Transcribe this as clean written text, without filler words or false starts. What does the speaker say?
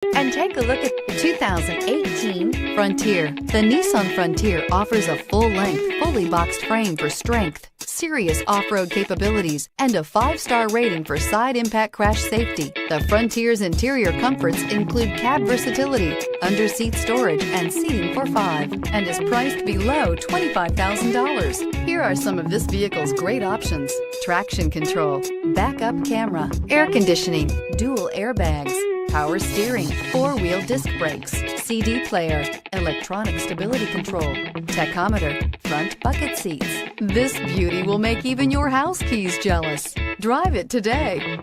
And take a look at the 2018 Frontier. The Nissan Frontier offers a full-length, fully boxed frame for strength, serious off-road capabilities, and a 5-star rating for side impact crash safety. The Frontier's interior comforts include cab versatility, under-seat storage, and seating for 5, and is priced below $25,000. Here are some of this vehicle's great options: traction control, backup camera, air conditioning, dual airbags, power steering, 4-wheel disc brakes, CD player, electronic stability control, tachometer, front bucket seats. This beauty will make even your house keys jealous. Drive it today.